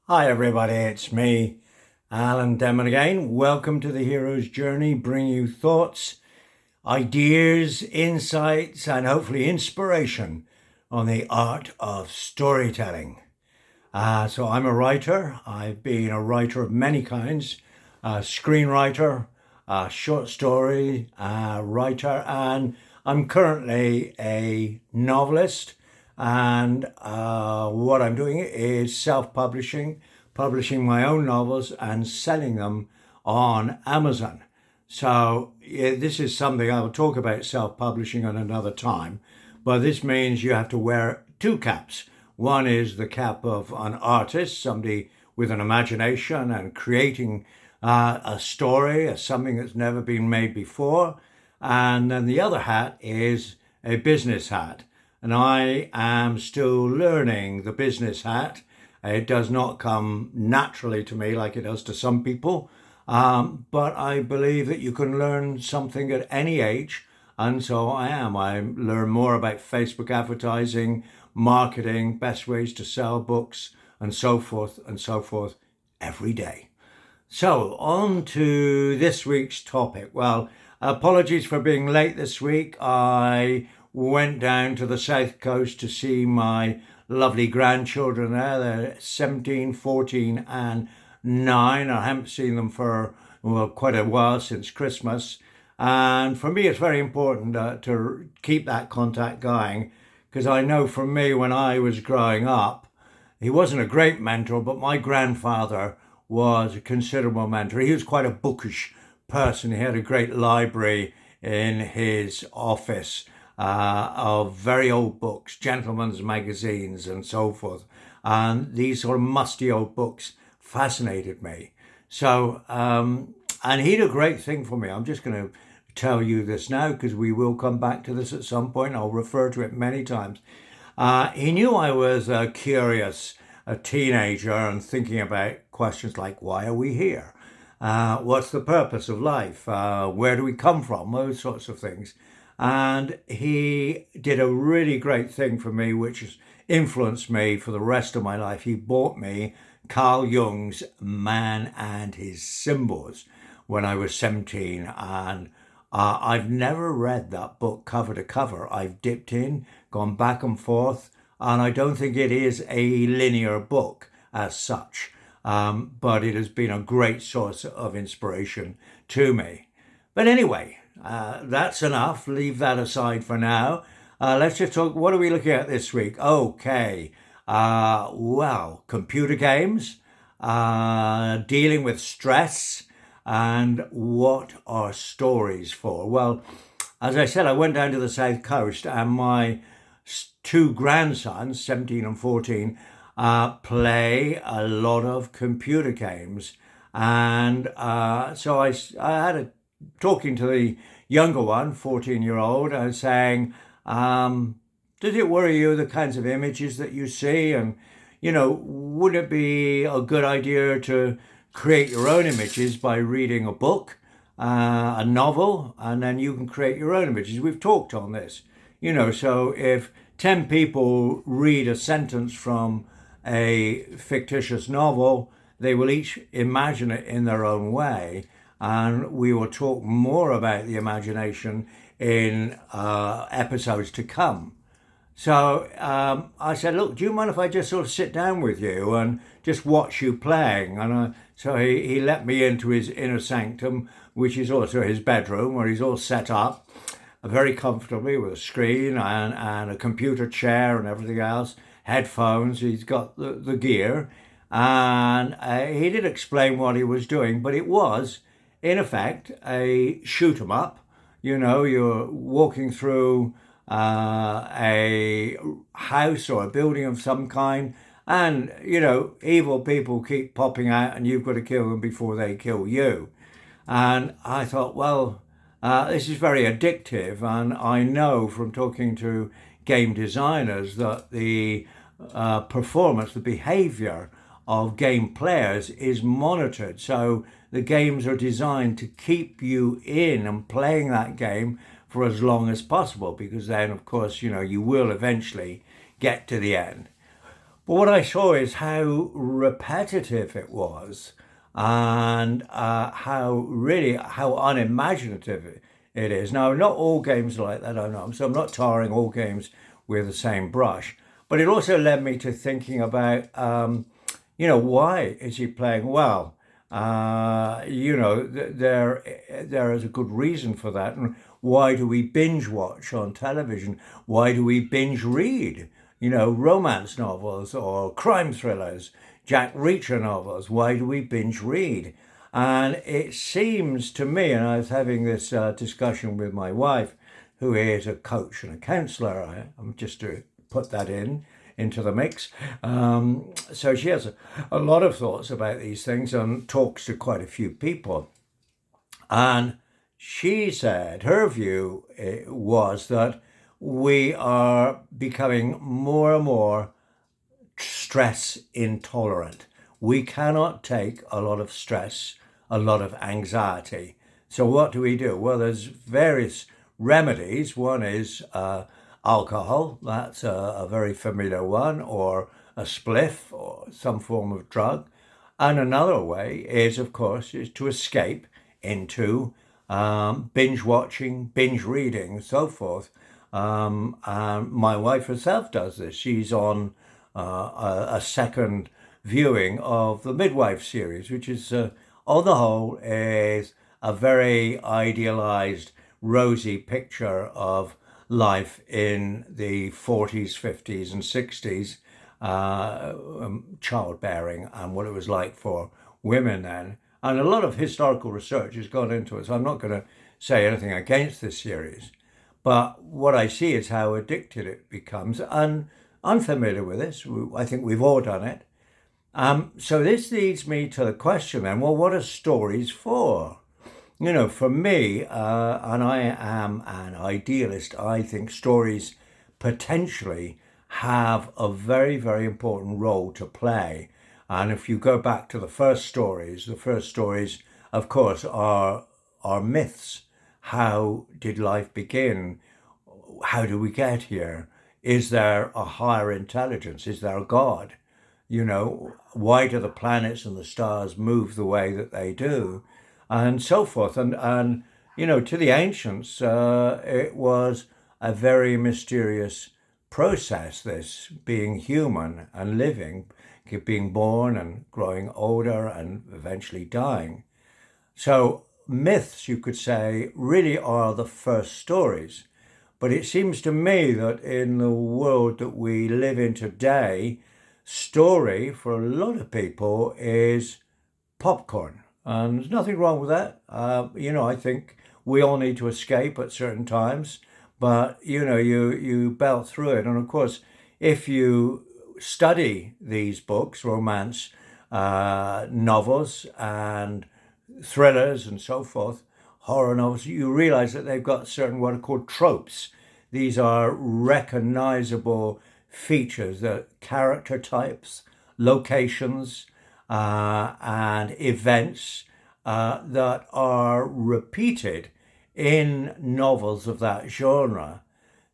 Hi everybody, it's me, Alan Demon again. Welcome to the Hero's Journey, bring you thoughts, ideas, insights, and hopefully inspiration on the art of storytelling. So I'm a writer. I've been a writer of many kinds, a screenwriter, a short story writer, and I'm currently a novelist. And what I'm doing is self-publishing, publishing my own novels and selling them on Amazon. So yeah, this is something I will talk about self-publishing at another time, but this means you have to wear two caps. One is the cap of an artist, somebody with an imagination and creating a story, something that's never been made before. And then the other hat is a business hat. And I am still learning the business hat. It does not come naturally to me like it does to some people. But I believe that you can learn something at any age. And so I am. I learn more about Facebook advertising, marketing, best ways to sell books, and so forth every day. So, on to this week's topic. Well, apologies for being late this week. I went down to the south coast to see my lovely grandchildren there. They're 17, 14, and 9. I haven't seen them for, well, quite a while, since Christmas. And for me, it's very important to keep that contact going, because I know for me, when I was growing up, he wasn't a great mentor, but my grandfather was a considerable mentor. He was quite a bookish person. He had a great library in his office of very old books, gentlemen's magazines, and so forth. And these sort of musty old books fascinated me. So, and he did a great thing for me. I'm just going to tell you this now because we will come back to this at some point. I'll refer to it many times. He knew I was curious, a teenager, and thinking about questions like, why are we here? What's the purpose of life? Where do we come from? Those sorts of things. And he did a really great thing for me, which has influenced me for the rest of my life. He bought me Carl Jung's Man and His Symbols when I was 17. And I've never read that book cover to cover. I've dipped in, gone back and forth, and I don't think it is a linear book as such. But it has been a great source of inspiration to me. But anyway, that's enough. Leave that aside for now. Let's just talk. What are we looking at this week? Okay. Well, computer games, dealing with stress, and what are stories for? Well, as I said, I went down to the south coast, and my two grandsons, 17 and 14, play a lot of computer games. And so I had a talking to the younger one, 14-year-old, and saying, does it worry you, the kinds of images that you see? And, would it be a good idea to create your own images by reading a book, a novel, and then you can create your own images? We've talked on this, so if 10 people read a sentence from a fictitious novel, they will each imagine it in their own way. And we will talk more about the imagination in episodes to come. So I said, look, do you mind if I just sort of sit down with you and just watch you playing? And so he let me into his inner sanctum, which is also his bedroom, where he's all set up very comfortably with a screen and a computer chair and everything else, headphones. He's got the gear. And he did explain what he was doing, but it was, in effect, a shoot 'em up. You're walking through a house or a building of some kind, and evil people keep popping out, and you've got to kill them before they kill you. And I thought, well, this is very addictive, and I know from talking to game designers that the performance, the behavior of game players is monitored. So the games are designed to keep you in and playing that game for as long as possible, because then, of course, you will eventually get to the end. But what I saw is how repetitive it was, and how unimaginative it is. Now, not all games are like that, I know, so I'm not tarring all games with the same brush. But it also led me to thinking about, why is he playing well? There is a good reason for that. And why do we binge watch on television? Why do we binge read? Romance novels or crime thrillers, Jack Reacher novels. Why do we binge read? And it seems to me, and I was having this discussion with my wife, who is a coach and a counselor. I'm just to put that into the mix. So she has a lot of thoughts about these things and talks to quite a few people. And she said her view was that we are becoming more and more stress intolerant. We cannot take a lot of stress, a lot of anxiety. So what do we do? Well, there's various remedies. One is alcohol. That's a very familiar one, or a spliff, or some form of drug. And another way is, of course, is to escape into binge watching, binge reading, and so forth. And my wife herself does this. She's on a second viewing of the Midwife series, which is, on the whole, is a very idealized, rosy picture of life in the 40s, 50s, and 60s, childbearing, and what it was like for women then. And a lot of historical research has gone into it, so I'm not going to say anything against this series. But what I see is how addicted it becomes. And I'm familiar with this. I think we've all done it. So this leads me to the question then, well, what are stories for? For me, and I am an idealist, I think stories potentially have a very, very important role to play. And if you go back to the first stories, of course, are myths. How did life begin? How do we get here? Is there a higher intelligence? Is there a God? Why do the planets and the stars move the way that they do? And so forth. And to the ancients, it was a very mysterious process, this being human and living, being born and growing older and eventually dying. So myths, you could say, really are the first stories. But it seems to me that in the world that we live in today, story for a lot of people is popcorn. And there's nothing wrong with that. I think we all need to escape at certain times, but you belt through it. And of course, if you study these books, romance novels and thrillers and so forth, horror novels, you realize that they've got certain what are called tropes. These are recognizable features, that character types, locations, and events that are repeated in novels of that genre.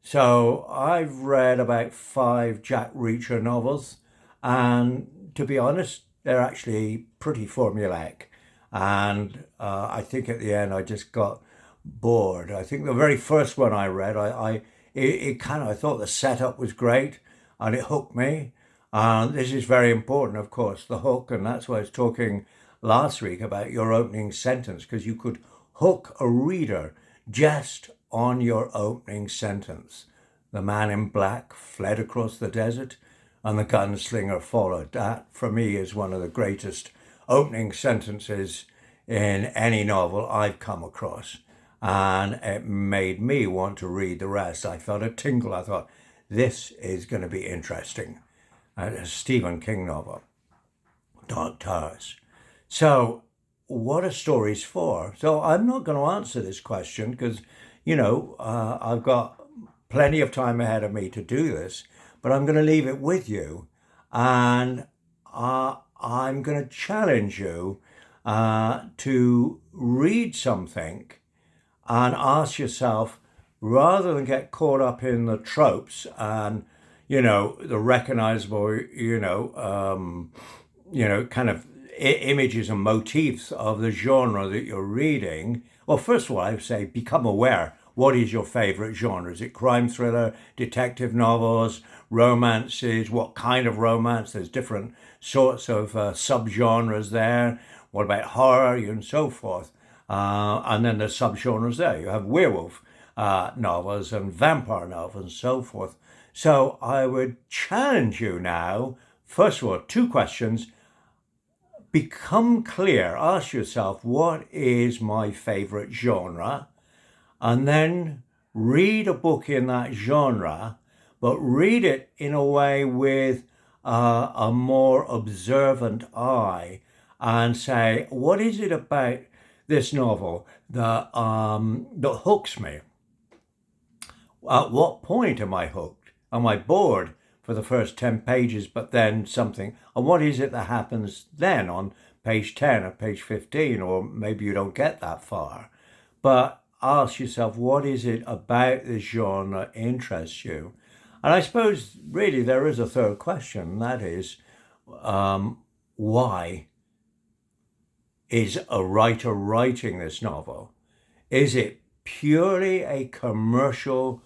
So I've read about 5 Jack Reacher novels, and to be honest, they're actually pretty formulaic. And I think at the end I just got bored. I think the very first one I read, I thought the setup was great, and it hooked me. This is very important, of course, the hook, and that's why I was talking last week about your opening sentence, because you could hook a reader just on your opening sentence. The man in black fled across the desert, and the gunslinger followed. That, for me, is one of the greatest opening sentences in any novel I've come across. And it made me want to read the rest. I felt a tingle. I thought, this is going to be interesting. A Stephen King novel, Dark Towers. So, what are stories for? So, I'm not going to answer this question because, I've got plenty of time ahead of me to do this, but I'm going to leave it with you, and I'm going to challenge you to read something and ask yourself, rather than get caught up in the tropes and the recognizable, kind of images and motifs of the genre that you're reading. Well, first of all, I would say become aware. What is your favorite genre? Is it crime thriller, detective novels, romances? What kind of romance? There's different sorts of subgenres there. What about horror and so forth? And then there's subgenres there. You have werewolf novels and vampire novels and so forth. So I would challenge you now, first of all, two questions. Become clear. Ask yourself, what is my favorite genre? And then read a book in that genre, but read it in a way with a more observant eye and say, what is it about this novel that hooks me? At what point am I hooked? Am I bored for the first 10 pages, but then something? And what is it that happens then on page 10 or page 15? Or maybe you don't get that far. But ask yourself, what is it about this genre interests you? And I suppose really there is a third question, and that is, why is a writer writing this novel? Is it purely a commercial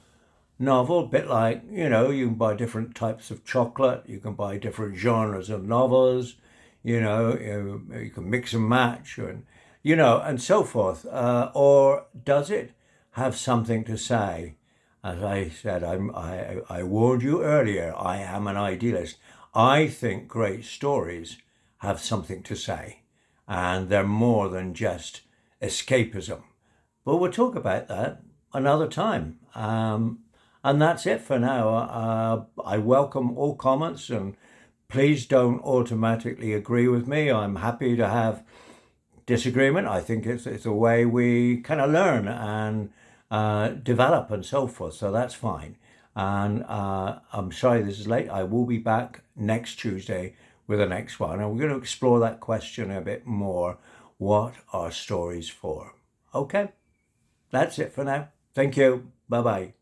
novel, a bit like, you can buy different types of chocolate, you can buy different genres of novels, you can mix and match, and so forth. Or does it have something to say? As I said, I warned you earlier, I am an idealist. I think great stories have something to say, and they're more than just escapism. But we'll talk about that another time. And that's it for now. I welcome all comments, and please don't automatically agree with me. I'm happy to have disagreement. I think it's a way we kind of learn and develop and so forth. So that's fine. And I'm sorry this is late. I will be back next Tuesday with the next one. And we're going to explore that question a bit more. What are stories for? Okay, that's it for now. Thank you. Bye-bye.